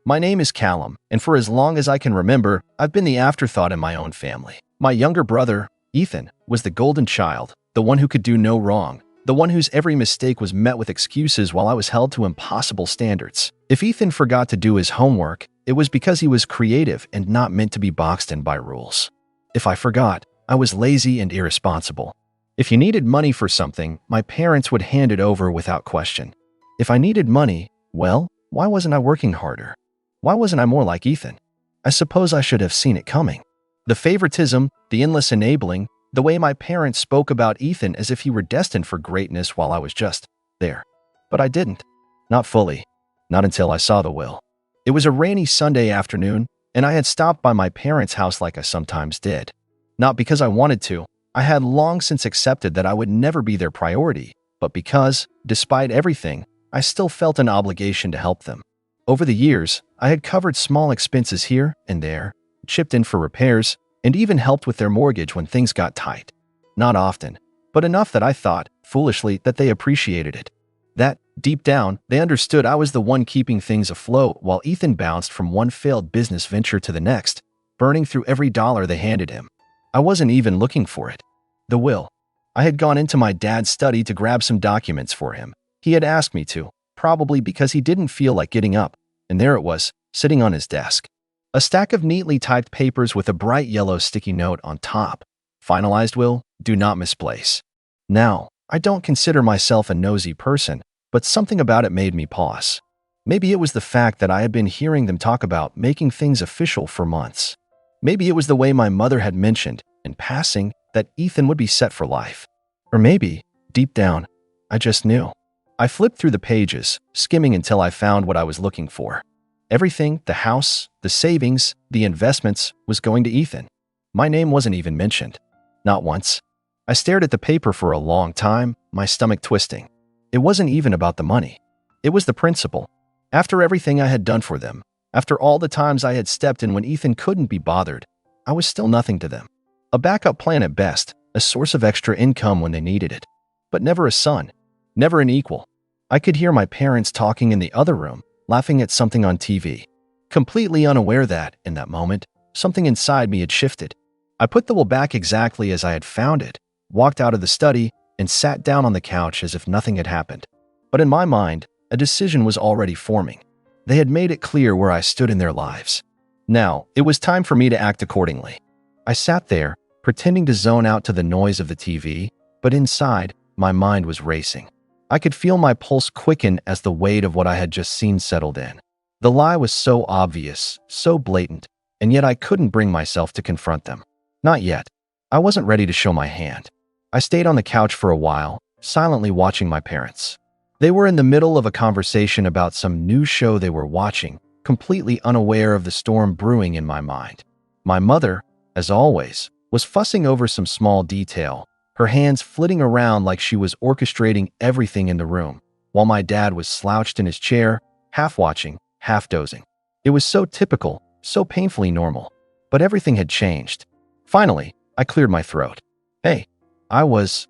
My name is Callum, and for as long as I can remember, I've been the afterthought in my own family. My younger brother, Ethan, was the golden child, the one who could do no wrong, the one whose every mistake was met with excuses while I was held to impossible standards. If Ethan forgot to do his homework, it was because he was creative and not meant to be boxed in by rules. If I forgot, I was lazy and irresponsible. If you needed money for something, my parents would hand it over without question. If I needed money, well, why wasn't I working harder? Why wasn't I more like Ethan? I suppose I should have seen it coming. The favoritism, the endless enabling, the way my parents spoke about Ethan as if he were destined for greatness while I was just there. But I didn't. Not fully. Not until I saw the will. It was a rainy Sunday afternoon, and I had stopped by my parents' house like I sometimes did. Not because I wanted to. I had long since accepted that I would never be their priority, but because, despite everything, I still felt an obligation to help them. Over the years, I had covered small expenses here and there, chipped in for repairs, and even helped with their mortgage when things got tight. Not often, but enough that I thought, foolishly, that they appreciated it. That, deep down, they understood I was the one keeping things afloat while Ethan bounced from one failed business venture to the next, burning through every dollar they handed him. I wasn't even looking for it. The will. I had gone into my dad's study to grab some documents for him. He had asked me to, probably because he didn't feel like getting up, and there it was, sitting on his desk. A stack of neatly typed papers with a bright yellow sticky note on top. Finalized will, do not misplace. Now, I don't consider myself a nosy person, but something about it made me pause. Maybe it was the fact that I had been hearing them talk about making things official for months. Maybe it was the way my mother had mentioned, in passing, that Ethan would be set for life. Or maybe, deep down, I just knew. I flipped through the pages, skimming until I found what I was looking for. Everything, the house, the savings, the investments, was going to Ethan. My name wasn't even mentioned. Not once. I stared at the paper for a long time, my stomach twisting. It wasn't even about the money. It was the principle. After everything I had done for them, after all the times I had stepped in when Ethan couldn't be bothered, I was still nothing to them. A backup plan at best, a source of extra income when they needed it. But never a son, never an equal. I could hear my parents talking in the other room, laughing at something on TV. Completely unaware that, in that moment, something inside me had shifted. I put the will back exactly as I had found it, walked out of the study, and sat down on the couch as if nothing had happened. But in my mind, a decision was already forming. They had made it clear where I stood in their lives. Now, it was time for me to act accordingly. I sat there, pretending to zone out to the noise of the TV, but inside, my mind was racing. I could feel my pulse quicken as the weight of what I had just seen settled in. The lie was so obvious, so blatant, and yet I couldn't bring myself to confront them. Not yet. I wasn't ready to show my hand. I stayed on the couch for a while, silently watching my parents. They were in the middle of a conversation about some new show they were watching, completely unaware of the storm brewing in my mind. My mother, as always, was fussing over some small detail, her hands flitting around like she was orchestrating everything in the room, while my dad was slouched in his chair, half watching, half dozing. It was so typical, so painfully normal. But everything had changed. Finally, I cleared my throat. Hey, I was,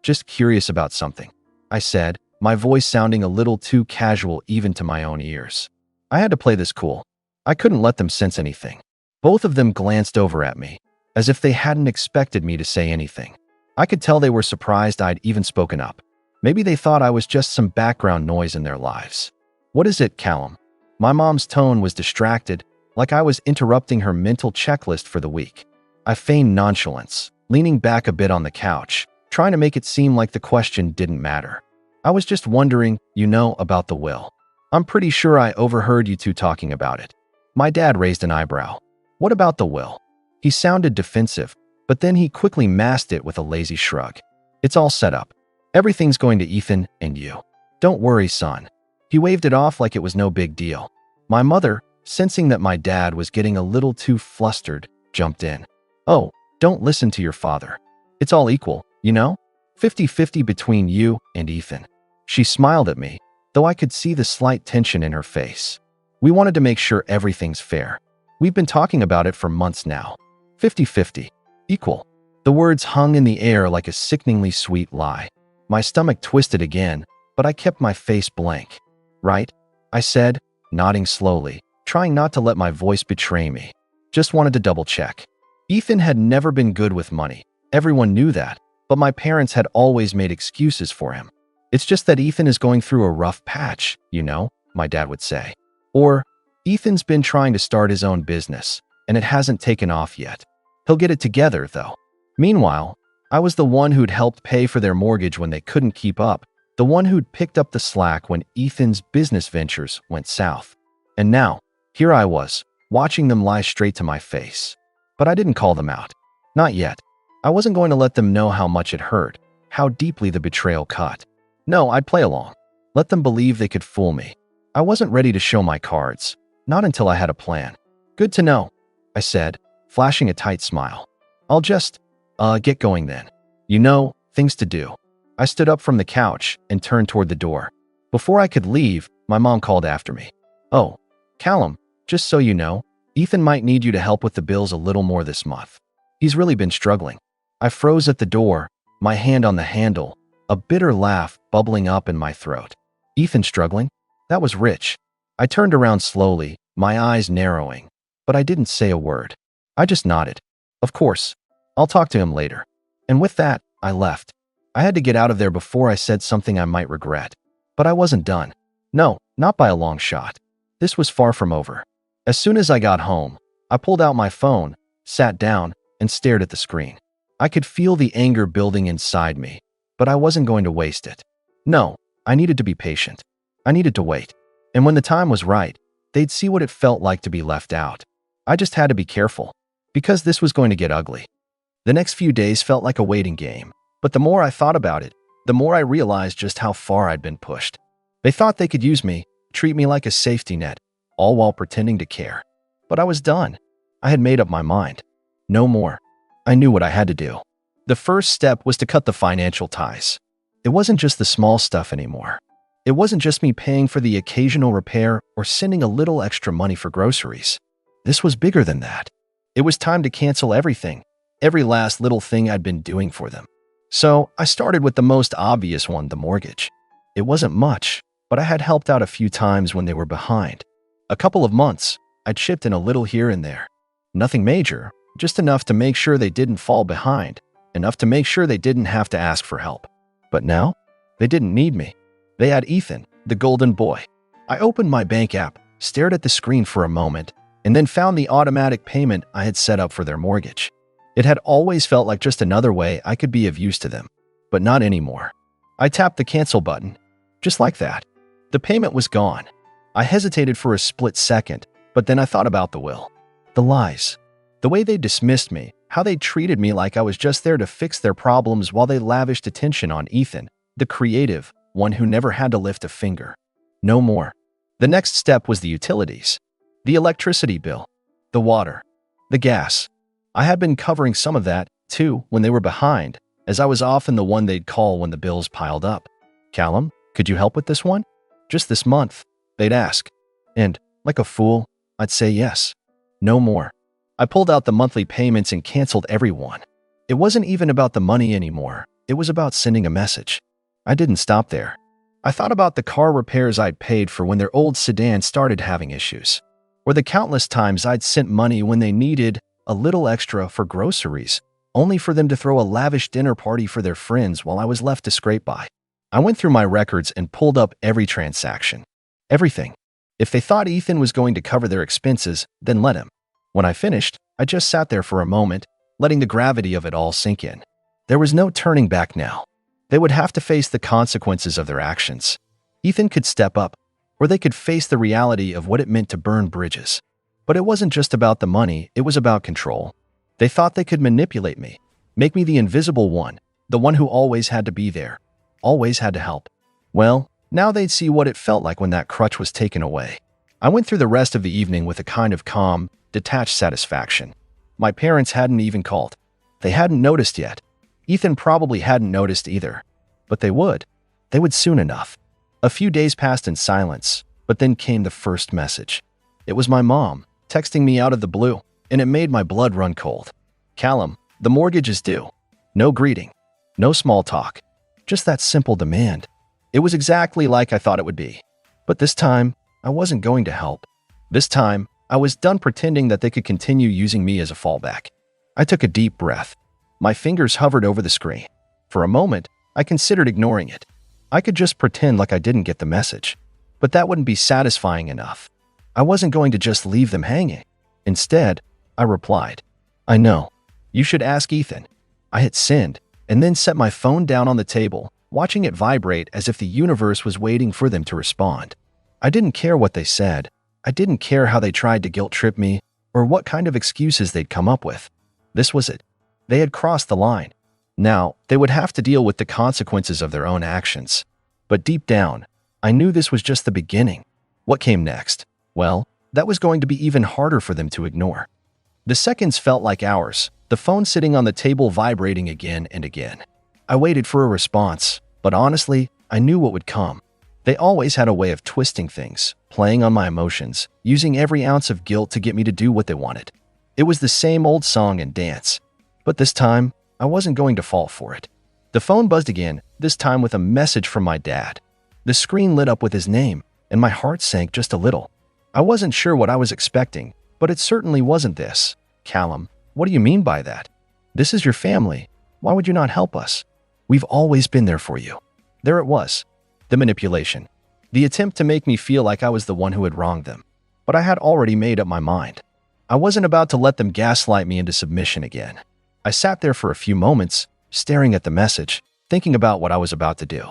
just curious about something, I said, my voice sounding a little too casual even to my own ears. I had to play this cool. I couldn't let them sense anything. Both of them glanced over at me, as if they hadn't expected me to say anything. I could tell they were surprised I'd even spoken up. Maybe they thought I was just some background noise in their lives. What is it, Callum? My mom's tone was distracted, like I was interrupting her mental checklist for the week. I feigned nonchalance, leaning back a bit on the couch, trying to make it seem like the question didn't matter. I was just wondering, about the will. I'm pretty sure I overheard you two talking about it. My dad raised an eyebrow. What about the will? He sounded defensive, but then he quickly masked it with a lazy shrug. It's all set up. Everything's going to Ethan and you. Don't worry, son. He waved it off like it was no big deal. My mother, sensing that my dad was getting a little too flustered, jumped in. Oh, don't listen to your father. It's all equal, 50-50 between you and Ethan. She smiled at me, though I could see the slight tension in her face. We wanted to make sure everything's fair. We've been talking about it for months now. 50-50. Equal. The words hung in the air like a sickeningly sweet lie. My stomach twisted again, but I kept my face blank. Right? I said, nodding slowly, trying not to let my voice betray me. Just wanted to double check. Ethan had never been good with money. Everyone knew that, but my parents had always made excuses for him. It's just that Ethan is going through a rough patch, my dad would say. Or, Ethan's been trying to start his own business, and it hasn't taken off yet. He'll get it together, though. Meanwhile, I was the one who'd helped pay for their mortgage when they couldn't keep up, the one who'd picked up the slack when Ethan's business ventures went south. And now, here I was, watching them lie straight to my face. But I didn't call them out. Not yet. I wasn't going to let them know how much it hurt, how deeply the betrayal cut. No, I'd play along. Let them believe they could fool me. I wasn't ready to show my cards. Not until I had a plan. Good to know, I said, flashing a tight smile. I'll just, get going then. Things to do. I stood up from the couch and turned toward the door. Before I could leave, my mom called after me. Oh, Callum, just so you know, Ethan might need you to help with the bills a little more this month. He's really been struggling. I froze at the door, my hand on the handle, a bitter laugh bubbling up in my throat. Ethan struggling? That was rich. I turned around slowly, my eyes narrowing, but I didn't say a word. I just nodded. Of course. I'll talk to him later. And with that, I left. I had to get out of there before I said something I might regret. But I wasn't done. No, not by a long shot. This was far from over. As soon as I got home, I pulled out my phone, sat down, and stared at the screen. I could feel the anger building inside me, but I wasn't going to waste it. No, I needed to be patient. I needed to wait. And when the time was right, they'd see what it felt like to be left out. I just had to be careful, because this was going to get ugly. The next few days felt like a waiting game, but the more I thought about it, the more I realized just how far I'd been pushed. They thought they could use me, treat me like a safety net, all while pretending to care. But I was done. I had made up my mind. No more. I knew what I had to do. The first step was to cut the financial ties. It wasn't just the small stuff anymore. It wasn't just me paying for the occasional repair or sending a little extra money for groceries. This was bigger than that. It was time to cancel everything, every last little thing I'd been doing for them. So I started with the most obvious one, the mortgage. It wasn't much, but I had helped out a few times when they were behind. A couple of months, I'd chipped in a little here and there. Nothing major, just enough to make sure they didn't fall behind, enough to make sure they didn't have to ask for help. But now, they didn't need me. They had Ethan, the golden boy. I opened my bank app, stared at the screen for a moment, and then found the automatic payment I had set up for their mortgage. It had always felt like just another way I could be of use to them, but not anymore. I tapped the cancel button, just like that. The payment was gone. I hesitated for a split second, but then I thought about the will. The lies. The way they dismissed me, how they treated me like I was just there to fix their problems while they lavished attention on Ethan, the creative, one who never had to lift a finger. No more. The next step was the utilities. The electricity bill, the water, the gas. I had been covering some of that, too, when they were behind, as I was often the one they'd call when the bills piled up. Callum, could you help with this one? Just this month, they'd ask. And, like a fool, I'd say yes. No more. I pulled out the monthly payments and canceled everyone. It wasn't even about the money anymore. It was about sending a message. I didn't stop there. I thought about the car repairs I'd paid for when their old sedan started having issues, or the countless times I'd sent money when they needed a little extra for groceries, only for them to throw a lavish dinner party for their friends while I was left to scrape by. I went through my records and pulled up every transaction. Everything. If they thought Ethan was going to cover their expenses, then let him. When I finished, I just sat there for a moment, letting the gravity of it all sink in. There was no turning back now. They would have to face the consequences of their actions. Ethan could step up, or they could face the reality of what it meant to burn bridges. But it wasn't just about the money, it was about control. They thought they could manipulate me, make me the invisible one, the one who always had to be there, always had to help. Well, now they'd see what it felt like when that crutch was taken away. I went through the rest of the evening with a kind of calm, detached satisfaction. My parents hadn't even called. They hadn't noticed yet. Ethan probably hadn't noticed either. But they would. They would soon enough. A few days passed in silence, but then came the first message. It was my mom, texting me out of the blue, and it made my blood run cold. Callum, the mortgage is due. No greeting. No small talk. Just that simple demand. It was exactly like I thought it would be. But this time, I wasn't going to help. This time, I was done pretending that they could continue using me as a fallback. I took a deep breath. My fingers hovered over the screen. For a moment, I considered ignoring it. I could just pretend like I didn't get the message. But that wouldn't be satisfying enough. I wasn't going to just leave them hanging. Instead, I replied, "I know. You should ask Ethan." I hit send, and then set my phone down on the table, watching it vibrate as if the universe was waiting for them to respond. I didn't care what they said. I didn't care how they tried to guilt-trip me or what kind of excuses they'd come up with. This was it. They had crossed the line. Now, they would have to deal with the consequences of their own actions. But deep down, I knew this was just the beginning. What came next? Well, that was going to be even harder for them to ignore. The seconds felt like hours, the phone sitting on the table vibrating again and again. I waited for a response, but honestly, I knew what would come. They always had a way of twisting things, playing on my emotions, using every ounce of guilt to get me to do what they wanted. It was the same old song and dance. But this time, I wasn't going to fall for it. The phone buzzed again, this time with a message from my dad. The screen lit up with his name, and my heart sank just a little. I wasn't sure what I was expecting, but it certainly wasn't this. "Callum, what do you mean by that? This is your family. Why would you not help us? We've always been there for you." There it was. The manipulation. The attempt to make me feel like I was the one who had wronged them. But I had already made up my mind. I wasn't about to let them gaslight me into submission again. I sat there for a few moments, staring at the message, thinking about what I was about to do.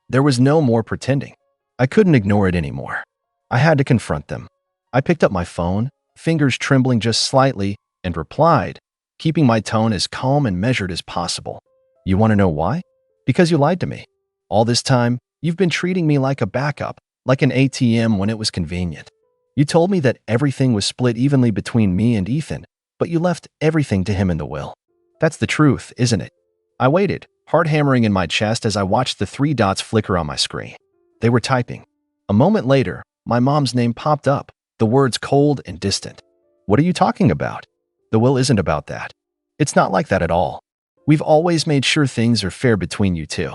There was no more pretending. I couldn't ignore it anymore. I had to confront them. I picked up my phone, fingers trembling just slightly, and replied, keeping my tone as calm and measured as possible. "You want to know why? Because you lied to me. All this time, you've been treating me like a backup, like an ATM when it was convenient. You told me that everything was split evenly between me and Ethan, but you left everything to him in the will. That's the truth, isn't it?" I waited, heart hammering in my chest as I watched the 3 dots flicker on my screen. They were typing. A moment later, my mom's name popped up, the words cold and distant. "What are you talking about? The will isn't about that. It's not like that at all. We've always made sure things are fair between you two."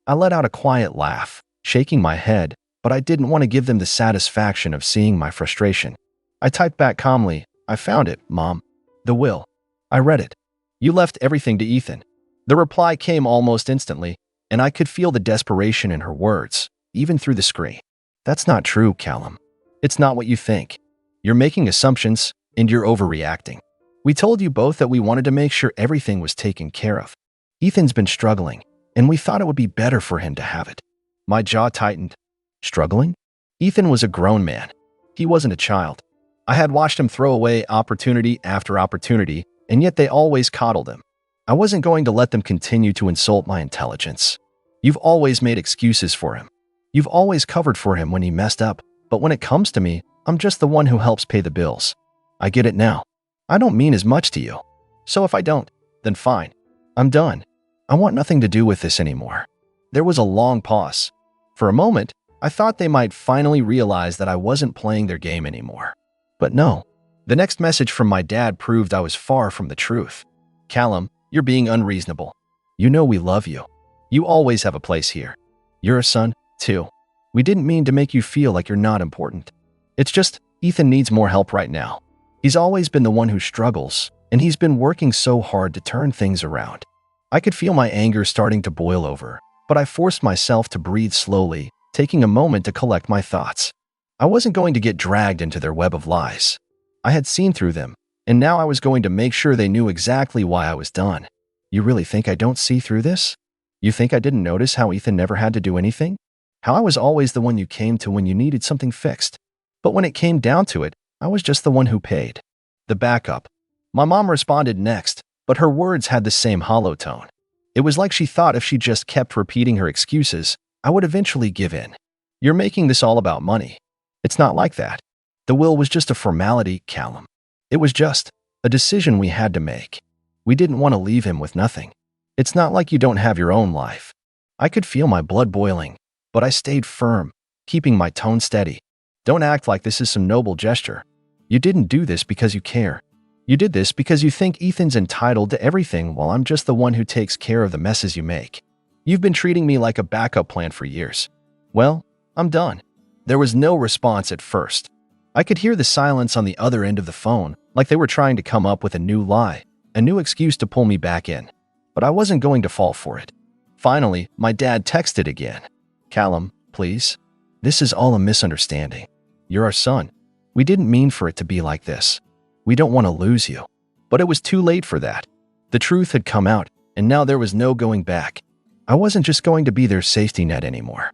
I let out a quiet laugh, shaking my head, but I didn't want to give them the satisfaction of seeing my frustration. I typed back calmly, "I found it, Mom. The will. I read it. You left everything to Ethan." The reply came almost instantly, and I could feel the desperation in her words, even through the screen. "That's not true, Callum. It's not what you think. You're making assumptions, and you're overreacting. We told you both that we wanted to make sure everything was taken care of. Ethan's been struggling, and we thought it would be better for him to have it." My jaw tightened. Struggling? Ethan was a grown man. He wasn't a child. I had watched him throw away opportunity after opportunity, and yet they always coddled him. I wasn't going to let them continue to insult my intelligence. "You've always made excuses for him. You've always covered for him when he messed up, but when it comes to me, I'm just the one who helps pay the bills. I get it now. I don't mean as much to you. So if I don't, then fine. I'm done. I want nothing to do with this anymore." There was a long pause. For a moment, I thought they might finally realize that I wasn't playing their game anymore. But no. The next message from my dad proved I was far from the truth. "Callum, you're being unreasonable. You know we love you. You always have a place here. You're a son, too. We didn't mean to make you feel like you're not important. It's just Ethan needs more help right now. He's always been the one who struggles, and he's been working so hard to turn things around." I could feel my anger starting to boil over, but I forced myself to breathe slowly, taking a moment to collect my thoughts. I wasn't going to get dragged into their web of lies. I had seen through them, and now I was going to make sure they knew exactly why I was done. "You really think I don't see through this? You think I didn't notice how Ethan never had to do anything? How I was always the one you came to when you needed something fixed? But when it came down to it, I was just the one who paid. The backup." My mom responded next, but her words had the same hollow tone. It was like she thought if she just kept repeating her excuses, I would eventually give in. "You're making this all about money. It's not like that. The will was just a formality, Callum. It was just a decision we had to make. We didn't want to leave him with nothing. It's not like you don't have your own life." I could feel my blood boiling, but I stayed firm, keeping my tone steady. "Don't act like this is some noble gesture. You didn't do this because you care. You did this because you think Ethan's entitled to everything while I'm just the one who takes care of the messes you make. You've been treating me like a backup plan for years. Well, I'm done. There was no response at first. I could hear the silence on the other end of the phone, like they were trying to come up with a new lie, a new excuse to pull me back in. But I wasn't going to fall for it. Finally, my dad texted again. "Callum, please. This is all a misunderstanding. You're our son. We didn't mean for it to be like this. We don't want to lose you." But it was too late for that. The truth had come out, and now there was no going back. I wasn't just going to be their safety net anymore.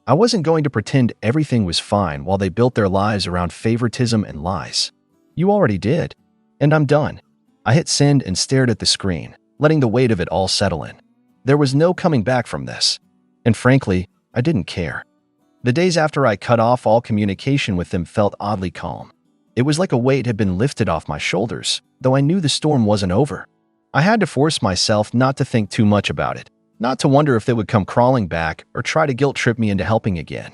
I wasn't going to pretend everything was fine while they built their lives around favoritism and lies. You already did. And I'm done. I hit send and stared at the screen, letting the weight of it all settle in. There was no coming back from this. And frankly, I didn't care. The days after I cut off all communication with them felt oddly calm. It was like a weight had been lifted off my shoulders, though I knew the storm wasn't over. I had to force myself not to think too much about it, not to wonder if they would come crawling back or try to guilt-trip me into helping again.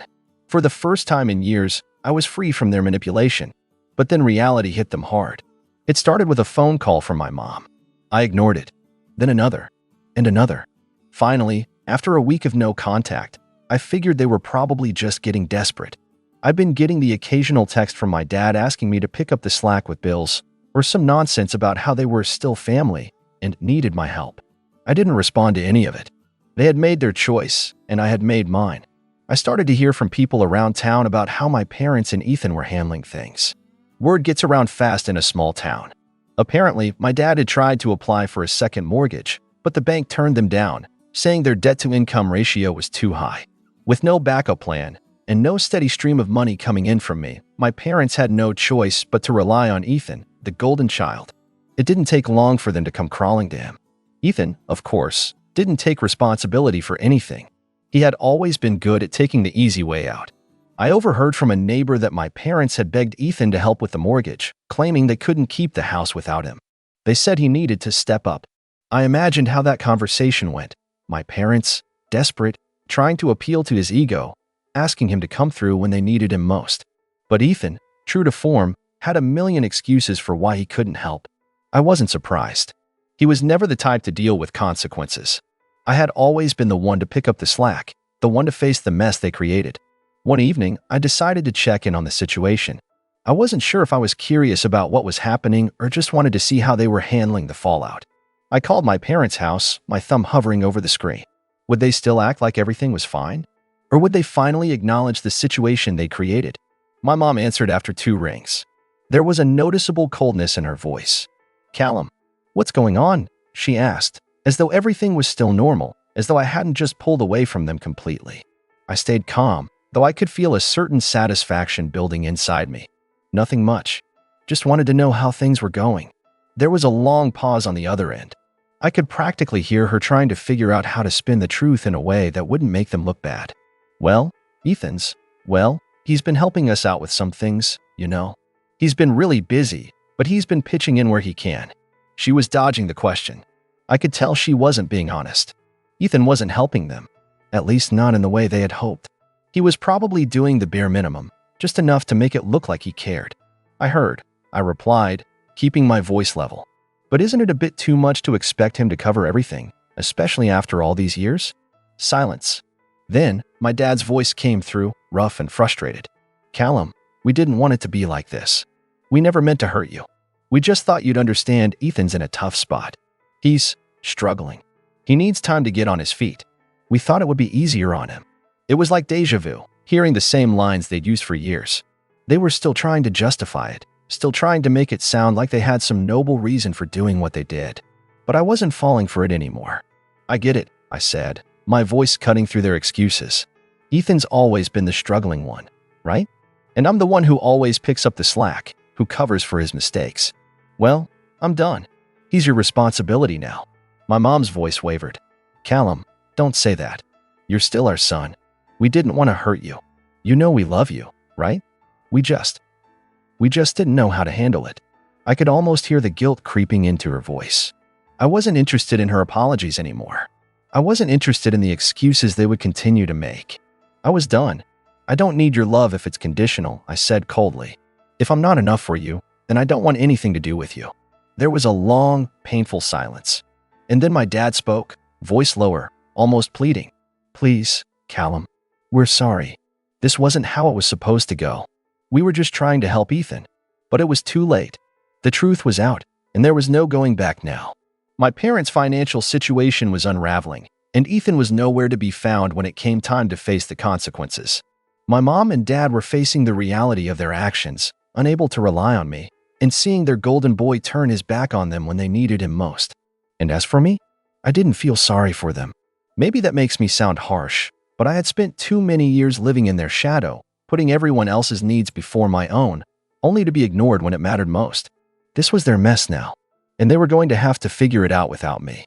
For the first time in years, I was free from their manipulation. But then reality hit them hard. It started with a phone call from my mom. I ignored it. Then another. And another. Finally, after a week of no contact, I figured they were probably just getting desperate. I'd been getting the occasional text from my dad asking me to pick up the slack with bills, or some nonsense about how they were still family and needed my help. I didn't respond to any of it. They had made their choice, and I had made mine. I started to hear from people around town about how my parents and Ethan were handling things. Word gets around fast in a small town. Apparently, my dad had tried to apply for a second mortgage, but the bank turned them down, saying their debt-to-income ratio was too high. With no backup plan and no steady stream of money coming in from me, my parents had no choice but to rely on Ethan, the golden child. It didn't take long for them to come crawling to him. Ethan, of course, didn't take responsibility for anything. He had always been good at taking the easy way out. I overheard from a neighbor that my parents had begged Ethan to help with the mortgage, claiming they couldn't keep the house without him. They said he needed to step up. I imagined how that conversation went. My parents, desperate, trying to appeal to his ego, asking him to come through when they needed him most. But Ethan, true to form, had a million excuses for why he couldn't help. I wasn't surprised. He was never the type to deal with consequences. I had always been the one to pick up the slack, the one to face the mess they created. One evening, I decided to check in on the situation. I wasn't sure if I was curious about what was happening or just wanted to see how they were handling the fallout. I called my parents' house, my thumb hovering over the screen. Would they still act like everything was fine? Or would they finally acknowledge the situation they created? My mom answered after 2 rings. There was a noticeable coldness in her voice. "Callum, what's going on?" she asked, as though everything was still normal, as though I hadn't just pulled away from them completely. I stayed calm, though I could feel a certain satisfaction building inside me. Nothing much. Just wanted to know how things were going. There was a long pause on the other end. I could practically hear her trying to figure out how to spin the truth in a way that wouldn't make them look bad. "Well, he's been helping us out with some things, you know. He's been really busy, but he's been pitching in where he can." She was dodging the question. I could tell she wasn't being honest. Ethan wasn't helping them, at least not in the way they had hoped. He was probably doing the bare minimum, just enough to make it look like he cared. I replied, keeping my voice level. But isn't it a bit too much to expect him to cover everything, especially after all these years? Silence. Then, my dad's voice came through, rough and frustrated. "Callum, we didn't want it to be like this. We never meant to hurt you. We just thought you'd understand Ethan's in a tough spot. He's struggling. He needs time to get on his feet. We thought it would be easier on him." It was like déjà vu, hearing the same lines they'd used for years. They were still trying to justify it, still trying to make it sound like they had some noble reason for doing what they did. But I wasn't falling for it anymore. "I get it," I said, my voice cutting through their excuses. "Ethan's always been the struggling one, right? And I'm the one who always picks up the slack, who covers for his mistakes. Well, I'm done. He's your responsibility now." My mom's voice wavered. "Callum, don't say that. You're still our son. We didn't want to hurt you. You know we love you, right? We just didn't know how to handle it." I could almost hear the guilt creeping into her voice. I wasn't interested in her apologies anymore. I wasn't interested in the excuses they would continue to make. I was done. "I don't need your love if it's conditional," I said coldly. "If I'm not enough for you, then I don't want anything to do with you." There was a long, painful silence. And then my dad spoke, voice lower, almost pleading. "Please, Callum, we're sorry. This wasn't how it was supposed to go. We were just trying to help Ethan. But it was too late. The truth was out, and there was no going back now. My parents' financial situation was unraveling, and Ethan was nowhere to be found when it came time to face the consequences. My mom and dad were facing the reality of their actions, unable to rely on me, and seeing their golden boy turn his back on them when they needed him most. And as for me, I didn't feel sorry for them. Maybe that makes me sound harsh, but I had spent too many years living in their shadow, putting everyone else's needs before my own, only to be ignored when it mattered most. This was their mess now, and they were going to have to figure it out without me.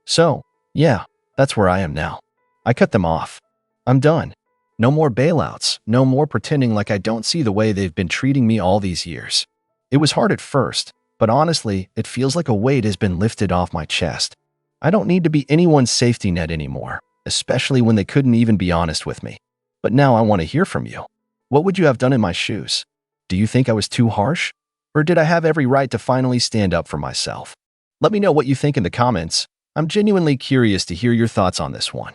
So, yeah, that's where I am now. I cut them off. I'm done. No more bailouts, no more pretending like I don't see the way they've been treating me all these years. It was hard at first, but honestly, it feels like a weight has been lifted off my chest. I don't need to be anyone's safety net anymore, especially when they couldn't even be honest with me. But now I want to hear from you. What would you have done in my shoes? Do you think I was too harsh? Or did I have every right to finally stand up for myself? Let me know what you think in the comments. I'm genuinely curious to hear your thoughts on this one.